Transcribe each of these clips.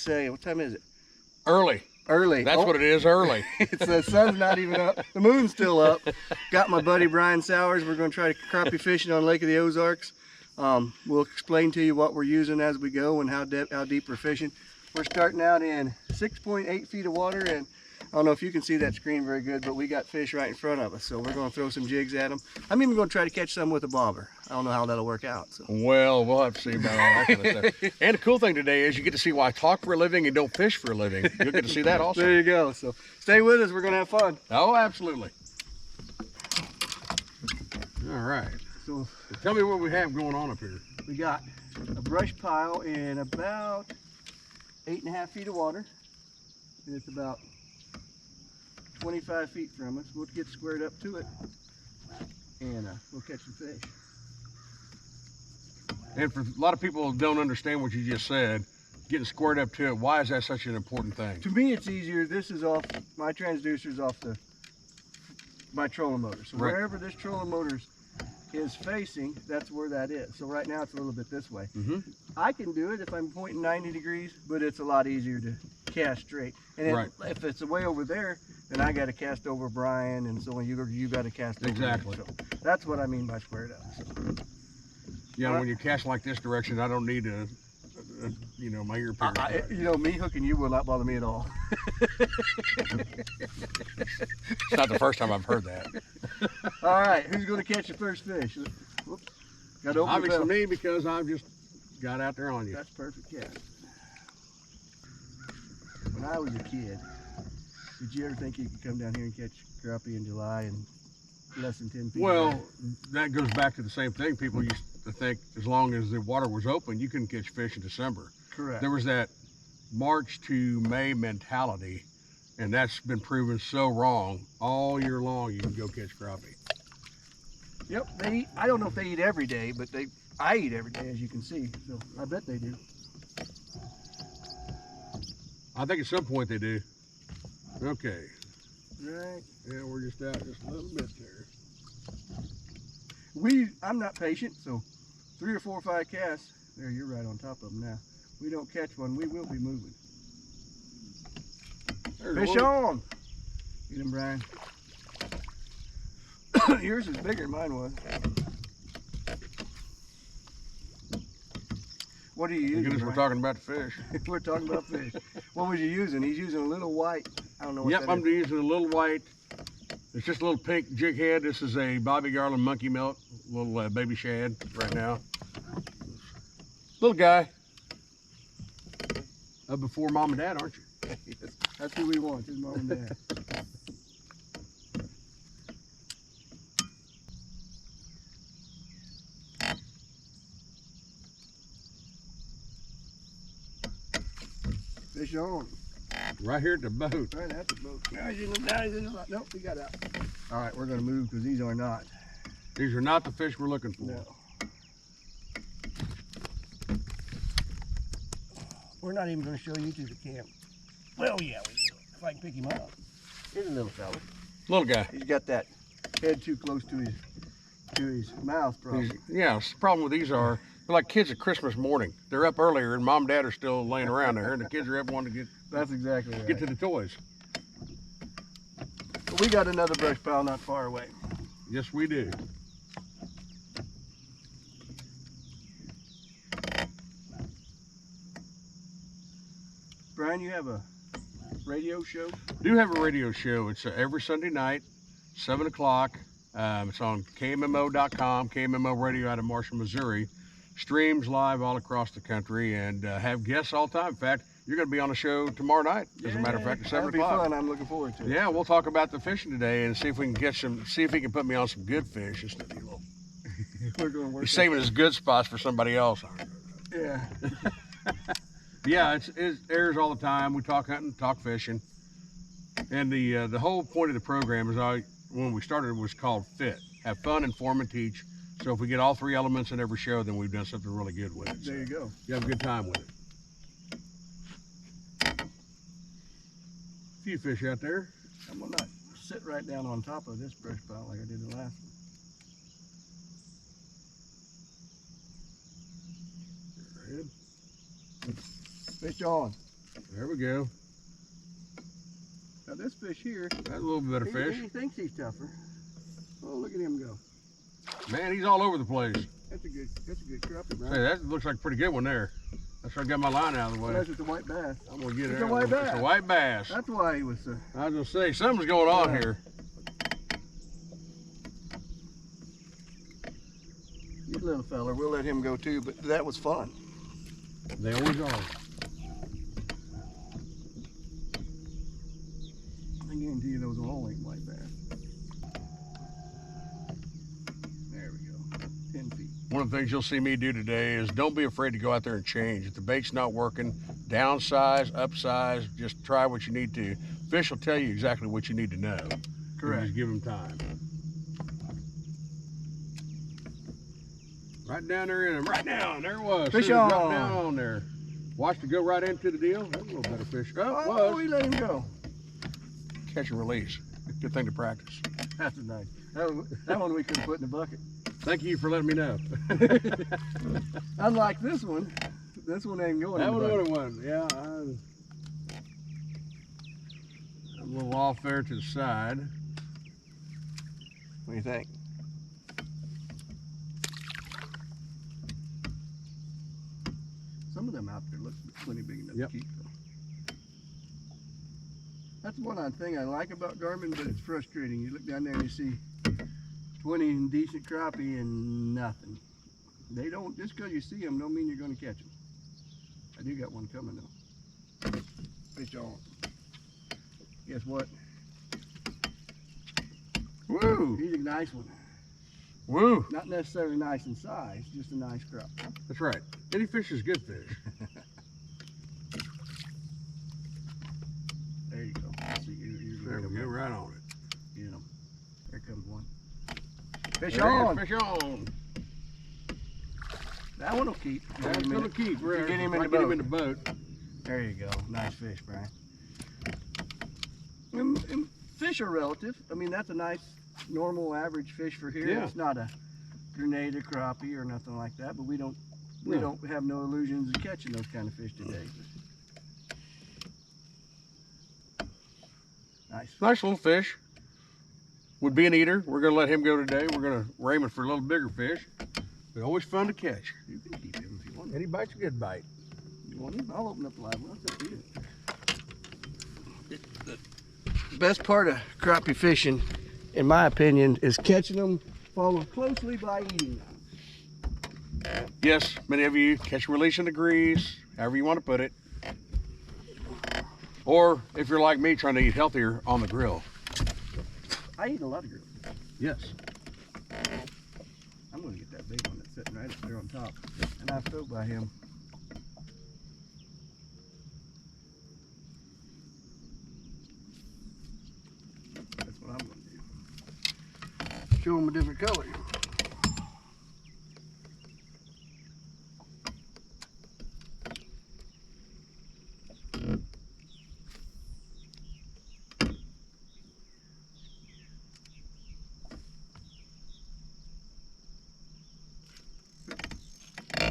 say, what time is it? Early. Early. That's what it is, early. It's the sun's not even up. The moon's still up. Got my buddy Brian Sowers. We're going to try crappie fishing on Lake of the Ozarks. We'll explain to you what we're using as we go and how deep we're fishing. We're starting out in 6.8 feet of water, and I don't know if you can see that screen very good, but we got fish right in front of us, so we're going to throw some jigs at them. I'm even going to try to catch some with a bobber. I don't know how that'll work out. So. Well, we'll have to see about all that kind of stuff. And the cool thing today is you get to see why I talk for a living and don't fish for a living. You'll get to see that also. There you go. So stay with us. We're going to have fun. Oh, absolutely. All right. So tell me what we have going on up here. We got a brush pile in about 8.5 feet of water, and it's about 25 feet from us. We'll get squared up to it, and we'll catch some fish. And for a lot of people who don't understand what you just said, getting squared up to it, why is that such an important thing? To me, it's easier. This is off, my transducer's off my trolling motor. So right. Wherever this trolling motor is facing, that's where that is. So right now it's a little bit this way. Mm-hmm. I can do it if I'm pointing 90 degrees, but it's a lot easier to cast straight. And right. if it's way over there, then I got to cast over Brian, and so you got to cast over exactly. me. So that's what I mean by squared up. So. Yeah, when you cast like this direction, I don't need my ear pierced. You know, me hooking you will not bother me at all. It's not the first time I've heard that. All right, who's going to catch the first fish? Whoops. Got to open obviously me, because I've just got out there on you. That's perfect cast. When I was a kid, did you ever think you could come down here and catch crappie in July and less than 10 feet? Well, that goes back to the same thing. People used to think as long as the water was open, you couldn't catch fish in December. Correct. There was that March to May mentality, and that's been proven so wrong. All year long, you can go catch crappie. Yep, they eat. I don't know if they eat every day, but I eat every day, as you can see. So I bet they do. I think at some point they do. Okay. Right. Yeah, we're just out just a little bit there. I'm not patient, so 3 or 4 or 5 casts. There, you're right on top of them now. We don't catch one, we will be moving. Fish on! Get him, Brian. Yours is bigger than mine was. What are you using, Goodness, we're talking about the fish. We're talking about fish. What was you using? He's using a little white. I don't know what Yep, that I'm is. using a little white. It's just a little pink jig head. This is a Bobby Garland monkey milk, little baby shad right now. Little guy. Before mom and dad, aren't you? Yes, that's who we want, his mom and dad. Fish on. Right here at the boat. Right at the boat. Now he's in the nope, he got out. All right, we're going to move because these are not. These are not the fish we're looking for. No. We're not even going to show you to the camp. Well, yeah, we will, if I can pick him up. Here's a little fella. Little guy. He's got that head too close to his mouth, probably. Yeah, the problem with these are, they're like kids at Christmas morning. They're up earlier and mom and dad are still laying around there, and the kids are up wanting to That's exactly right. get to the toys. But we got another brush pile not far away. Yes, we do. Brian, you have a radio show? Do have a radio show. It's every Sunday night, 7 o'clock. It's on KMMO.com, KMMO Radio out of Marshall, Missouri. Streams live all across the country, and have guests all the time. In fact, you're going to be on the show tomorrow night, as a matter of fact, at 7 o'clock. That'll be fun. I'm looking forward to it. Yeah, we'll talk about the fishing today and see if we can get see if he can put me on some good fish instead of you little. We're going to work. He's saving his good spots for somebody else. Yeah. Yeah, it airs all the time. We talk hunting, talk fishing, and the whole point of the program is, when we started, it was called FIT: have fun, inform, and teach. So if we get all 3 elements in every show, then we've done something really good with it. So there you go. you have a good time with it. A few fish out there. I'm gonna not sit right down on top of this brush pile like I did the last one. Good. Fish on. There we go. Now this fish here, That's a little bit of fish. he thinks he's tougher. Oh, look at him go. Man, he's all over the place. That's a good crappie, Brian. Hey, that looks like a pretty good one there. That's why I got my line out of the way. Unless it's a white bass. I'm gonna get it. It's a white bass. It's a white bass. That's why he was. I was gonna say something's going on here. Good little fella. We'll let him go too. But that was fun. They always are. I guarantee you those all ain't white bass. There we go. 10 feet. One of the things you'll see me do today is don't be afraid to go out there and change. If the bait's not working, downsize, upsize, just try what you need to. Fish will tell you exactly what you need to know. Correct. Just give them time. Right down there in him, right down, there it was. Fish Drop on. down on there. Watched it go right into the deal. That's a little better fish. Oh, it Oh, was. we let him go. Catch and release. Good thing to practice. That's a nice. That one we could put in the bucket. Thank you for letting me know. Unlike this one ain't going That in the one bucket. would have won. Yeah, I'm a little off there to the side. What do you think? Some of them out there look plenty big enough Yep. to keep though. That's one thing I like about Garmin, but it's frustrating. You look down there and you see 20 decent crappie and nothing. They don't, just because you see them don't mean you're going to catch them. I do got one coming though. Fish on. Guess what? Woo! He's a nice one. Woo! Not necessarily nice in size, just a nice crappie. That's right. Any fish is good fish. There you go. See, There we go, right on it. Yeah. There comes one. Fish There it is, on. Fish on. That one will keep. That's gonna keep. We're Get him in the boat. boat. There you go. Nice fish, Brian. And fish are relative. I mean, that's a nice, normal, average fish for here. Yeah. It's not a grenada crappie or nothing like that, but we don't have no illusions of catching those kind of fish today. Nice. Nice little fish. Would be an eater. We're gonna let him go today. We're gonna ram him for a little bigger fish. But always fun to catch. You can keep him if you want. Any bite's a good bite. You want him? I'll open up the live one. It's up to you. The best part of crappie fishing, in my opinion, is catching them, followed closely by eating them. Yes, many of you catch and release in the grease, however you want to put it. Or if you're like me, trying to eat healthier, on the grill. I eat a lot of grill. Yes. I'm going to get that big one that's sitting right up there on top. And I filled by him. That's what I'm going to do. Show him a different color.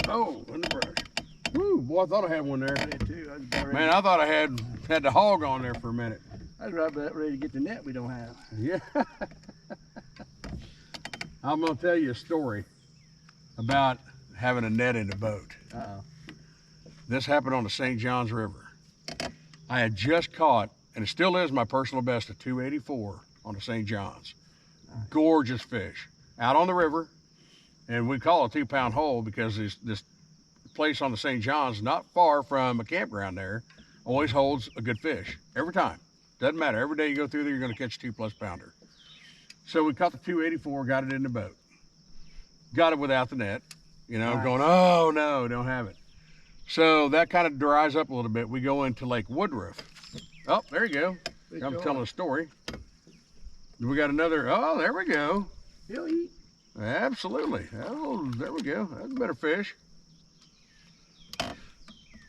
Oh, in the brush. Woo, boy, I thought I had one there. I did too. I was about ready. Man, I thought I had the hog on there for a minute. I was right about ready to get the net we don't have. Yeah. I'm gonna tell you a story about having a net in the boat. Uh-oh. This happened on the St. Johns River. I had just caught, and it still is my personal best, a 284 on the St. Johns. Nice. Gorgeous fish. Out on the river, and we call it a 2-pound hole because this place on the St. Johns, not far from a campground there, always holds a good fish, every time. Doesn't matter, every day you go through there, you're gonna catch a 2+ pounder. So we caught the 284, got it in the boat. Got it without the net, you know, Nice. going, oh no, don't have it. So that kind of dries up a little bit. We go into Lake Woodruff. Oh, there you go. Fish I'm on. telling a story. We got another, oh, there we go. He'll eat. Absolutely. Oh, there we go. That's a better fish.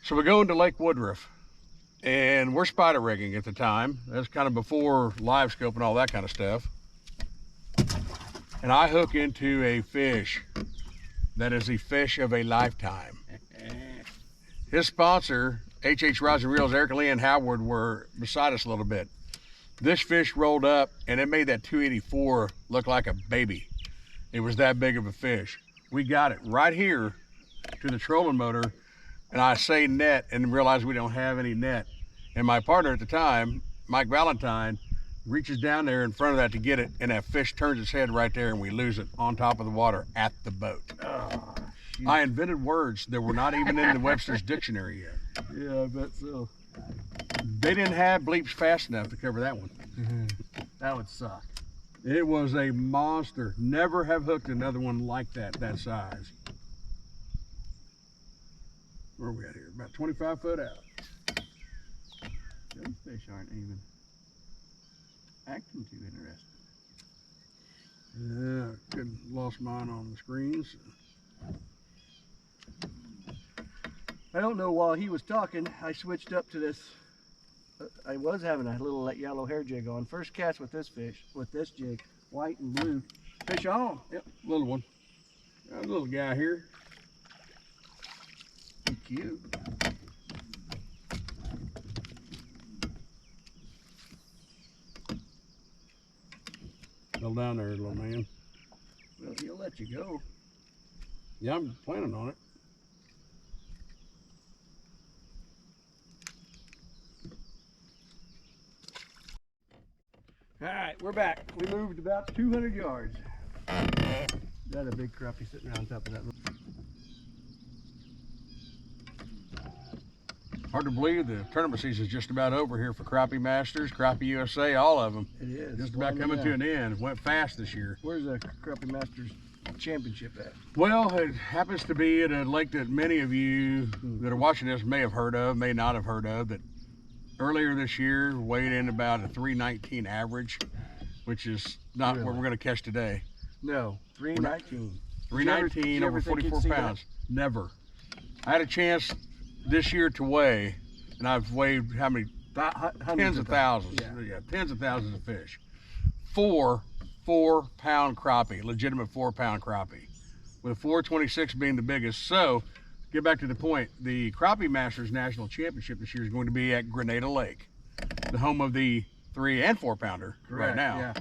So we go into Lake Woodruff, and we're spider rigging at the time. That's kind of before live scope and all that kind of stuff. And I hook into a fish that is the fish of a lifetime. His sponsor H Rods and Reels, Eric Lee and Howard were beside us a little bit. This fish rolled up and it made that 284 look like a baby. It was that big of a fish. We got it right here to the trolling motor, and I say net and realize we don't have any net. And my partner at the time, Mike Valentine, reaches down there in front of that to get it, and that fish turns its head right there and we lose it on top of the water at the boat. Oh, I invented words that were not even in the Webster's dictionary yet. Yeah, I bet so. They didn't have bleeps fast enough to cover that one. That would suck. It was a monster. Never have hooked another one like that size. Where are we at here? About 25 foot out. Those fish aren't even acting too interesting. Yeah, lost mine on the screens. I don't know, while he was talking, I switched up to this. I was having a little yellow hair jig on. First cast with this fish, with this jig, white and blue. Fish on. Yep, little one. Got a little guy here. Cute. Settle down there, little man. Well, he'll let you go. Yeah, I'm planning on it. All right, we're back. We moved about 200 yards. Got a big crappie sitting around top of that. Hard to believe the tournament season is just about over here for Crappie Masters, Crappie USA, all of them. It is. Just about coming to an end. Went fast this year. Where's the Crappie Masters Championship at? Well, it happens to be at a lake that many of you that are watching this may have heard of, may not have heard of. That earlier this year weighed in about a 319 average, which is not what we're going to catch today. No, 319. 319 over 44 pounds. Never. I had a chance this year to weigh, and I've weighed how many? Tens of thousands. Yeah, tens of thousands of fish. 4-pound crappie, legitimate 4-pound crappie, with 426 being the biggest. So, get back to the point. The Crappie Masters National Championship this year is going to be at Grenada Lake, the home of the 3 and 4 pounder right now. Yeah.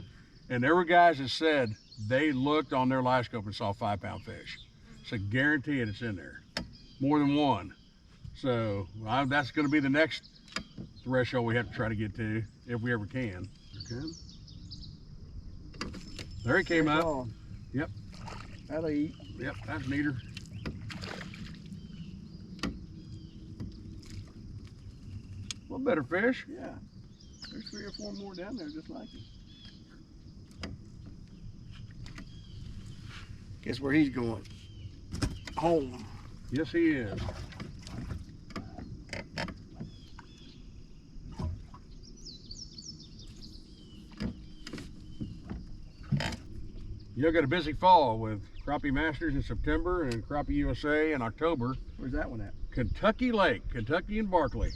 And there were guys that said they looked on their live scope and saw 5-pound fish. So guarantee it, it's in there, more than one. So that's going to be the next threshold we have to try to get to if we ever can. Okay. There he came up. Yep. That'll eat. Yep, that's neater. A little better fish. Yeah. There's 3 or 4 more down there just like it. Guess where he's going? Home. Yes, he is. You'll get a busy fall with Crappie Masters in September and Crappie USA in October. Where's that one at? Kentucky Lake, Kentucky and Barkley.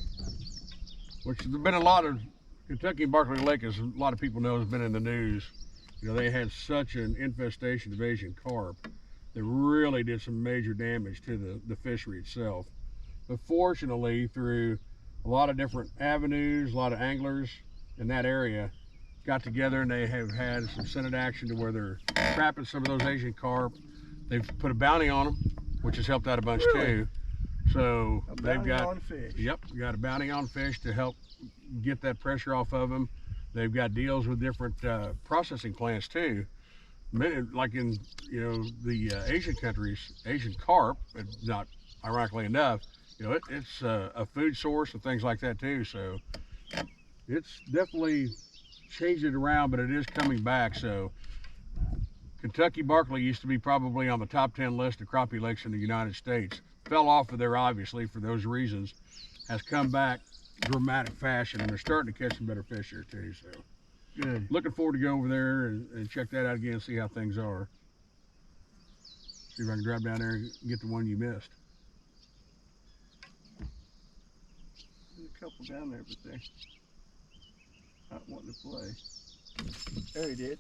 Which there's been a lot of, Kentucky and Barkley Lake, as a lot of people know, has been in the news. You know, they had such an infestation of Asian carp that really did some major damage to the fishery itself. But fortunately, through a lot of different avenues, a lot of anglers in that area got together, and they have had some Senate action to where they're trapping some of those Asian carp. They've put a bounty on them, which has helped out a bunch too. So they've got fish. Yep, got a bounty on fish to help get that pressure off of them. They've got deals with different processing plants too. Like in the Asian countries, Asian carp, not ironically enough, it's a food source and things like that too. So it's definitely changed it around, but it is coming back. So Kentucky Barkley used to be probably on the top 10 list of crappie lakes in the United States. Fell off of there obviously for those reasons. Has come back dramatic fashion, and they're starting to catch some better fish here too. So good. Looking forward to go over there and check that out again, see how things are. See if I can drive down there and get the one you missed. There's a couple down there, but they're not wanting to play. There he did.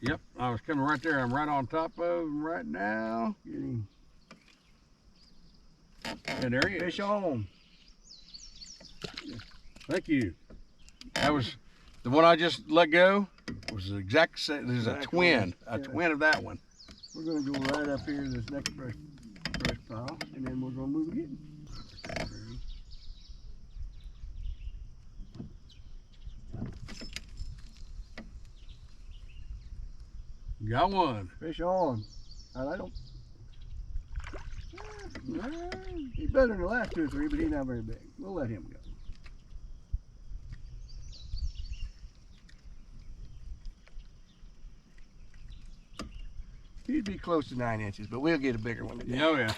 Yep, I was coming right there. I'm right on top of him right now. Get him. And there he is. Fish on. Thank you. That was the one I just let go. Was the exact same. There's a twin of that one. We're going to go right up here to this next brush pile, and then we're going to move again. Got one. Fish on. I don't. He's better than the last 2 or 3, but he's not very big. We'll let him go. He'd be close to 9 inches, but we'll get a bigger one today. Oh yeah.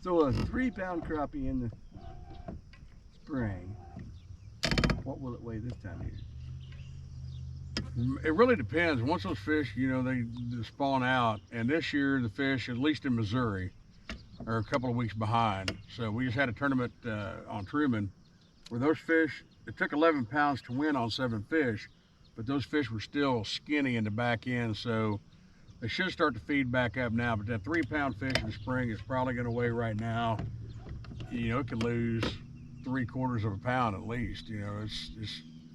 So a 3-pound crappie in the spring. What will it weigh this time of year? It really depends. Once those fish, you know, they spawn out, and this year the fish, at least in Missouri, are a couple of weeks behind. So we just had a tournament on Truman where those fish, it took 11 pounds to win on 7 fish, but those fish were still skinny in the back end, so they should start to feed back up now. But that 3-pound fish in the spring is probably going to weigh right now, you know, it could lose 3/4 of a pound at least. You know, it's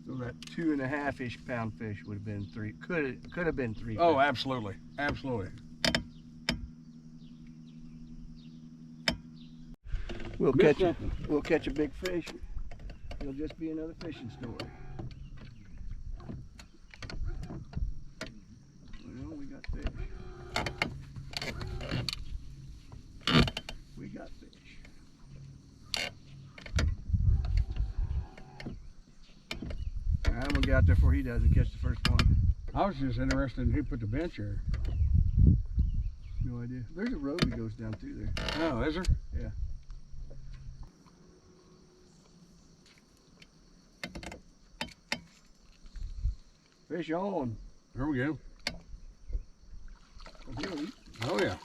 so that 2.5-ish pound fish would have been 3. Could have been 3. Oh, absolutely, absolutely. We'll catch a big fish. It'll just be another fishing story. Well, we got fish. We got fish. I'm gonna get out there before he does and catch the first one. I was just interested in who put the bench here. No idea. There's a road that goes down through there. Oh, is there? Yeah. Fish on. There we go. He'll eat. Oh yeah.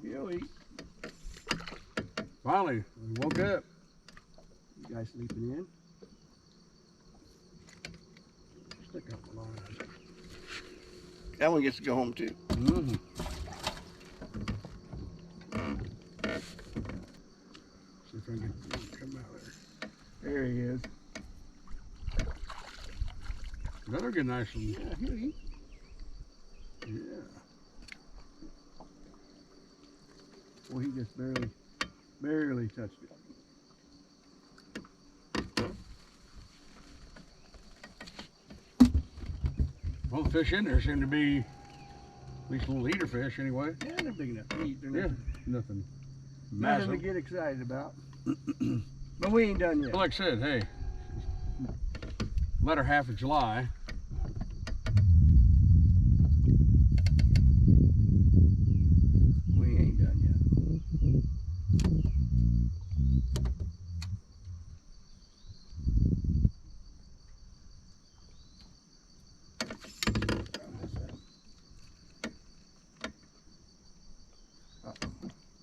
He'll eat. Finally, we woke up. You guys sleeping in? Stick out the line. That one gets to go home too. Mm-hmm. See if I can get him to come out there. There he is. That'll get nice and Yeah, he'll eat. yeah. Well, he just barely touched it. Well, the fish in there seem to be at least little eater fish anyway. Yeah, they're big enough to eat. They're Yeah, nothing, nothing nothing to massive. get excited about. But we ain't done yet. But like I said, hey, latter half of July. We ain't done yet.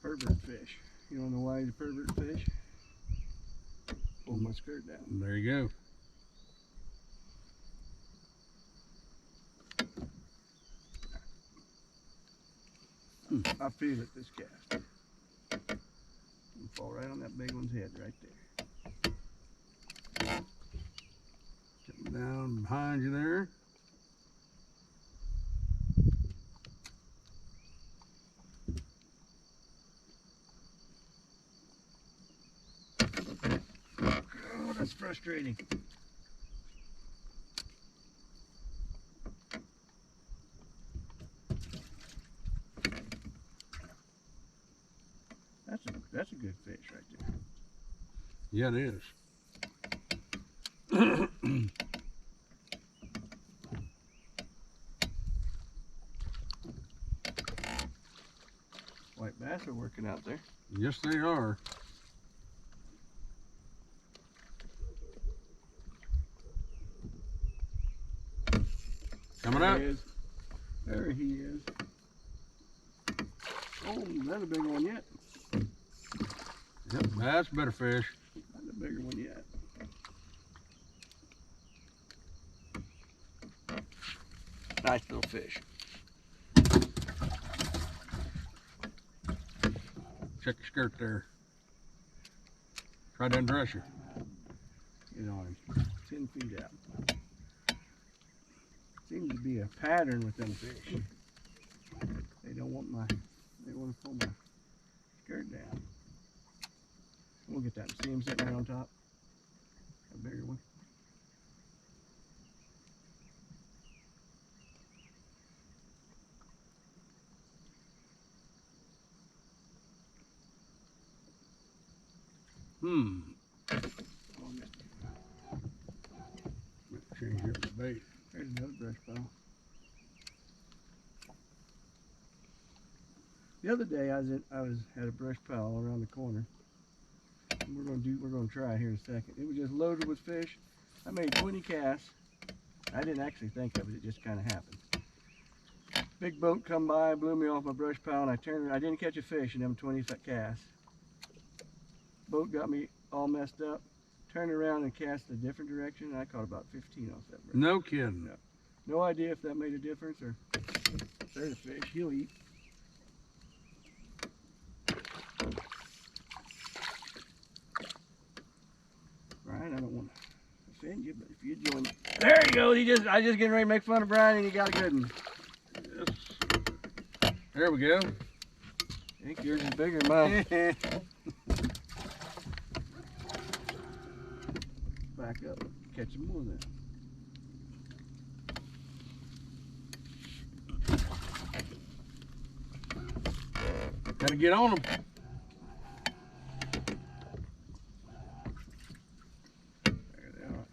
Pervert fish. You don't know why he's a pervert fish? Pull my skirt down. There you go. I feel it this cast. It'll fall right on that big one's head right there. Getting down behind you there. Oh, that's frustrating. That's a good fish right there. Yeah, it is. White bass are working out there. Yes, they are. Coming There up. he is. There he is. Oh, that's a big one yet. Yep, that's a better fish. That's a bigger one yet. Nice little fish. Check your skirt there. Try to undress her. Get on him. 10 feet out. Seems to be a pattern with them fish. They don't want they want to pull my skirt down. We'll get that. See him sitting right on top? A bigger one. Change up the bait. There's another brush pile. The other day I was at a brush pile around the corner. And we're gonna try here in a second. It was just loaded with fish. I made 20 casts. I didn't actually think of it, it just kinda happened. Big boat come by, blew me off my brush pile, and I turned around. I didn't catch a fish in them 20-foot casts. Boat got me all messed up. Turned around and cast a different direction, and I caught about 15 off that brush. No kidding. No idea if that made a difference or there's a fish, he'll eat. Brian, I don't want to offend you, but if you join me. There you go, I just getting ready to make fun of Brian and you got a good one. Yes. There we go. I think yours is bigger than mine. Back up, catch some more then. Gotta get on them. There they are.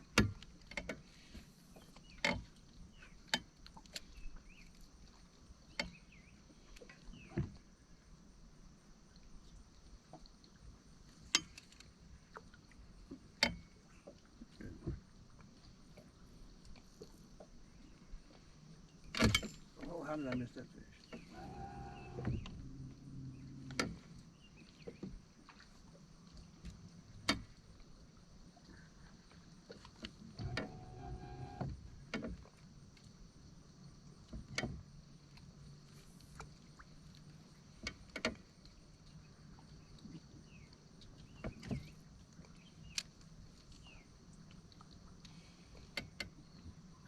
Oh, how did I miss that fish?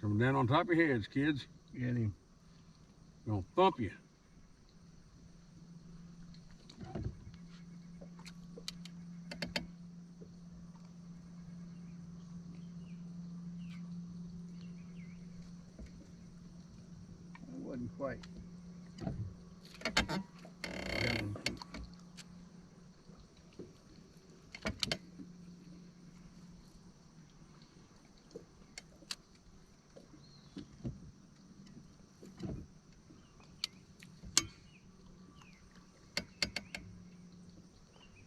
Coming down on top of your heads, kids. Get him. Gonna thump you. It wasn't quite.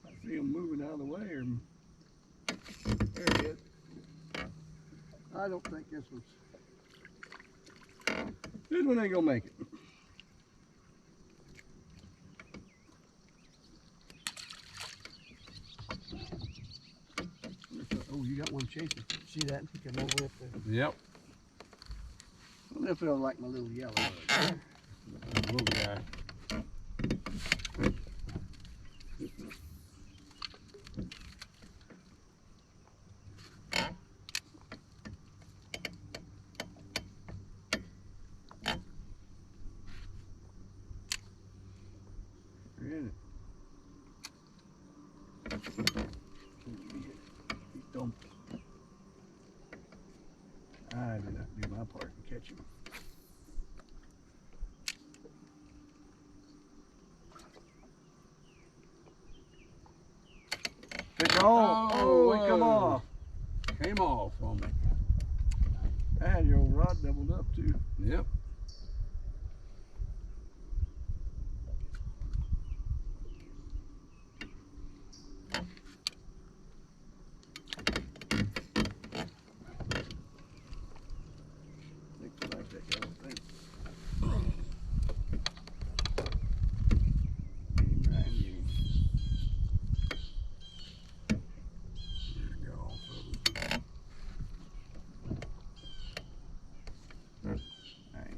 I see him moving out of the way, or there he is. I don't think this one ain't gonna make it. Oh, you got one chasing. See that? He come over up there. Yep. I wonder if it'll like my little yellow. Little guy. They're in it. He's dumped. I did not do my part and catch him. Fish on! Oh, it come off. Came off on me. I had your old rod doubled up too. Yep. Like that yellow thing. Brian, you. There you go. Off of him. I ain't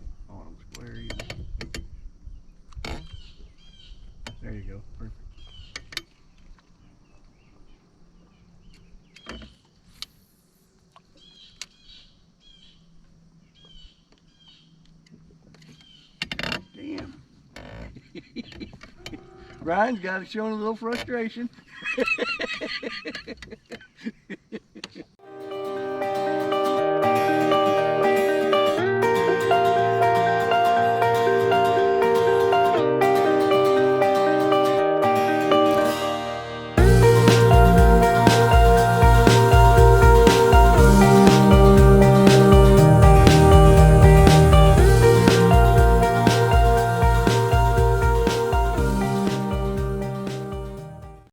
Brian's got it showing a little frustration.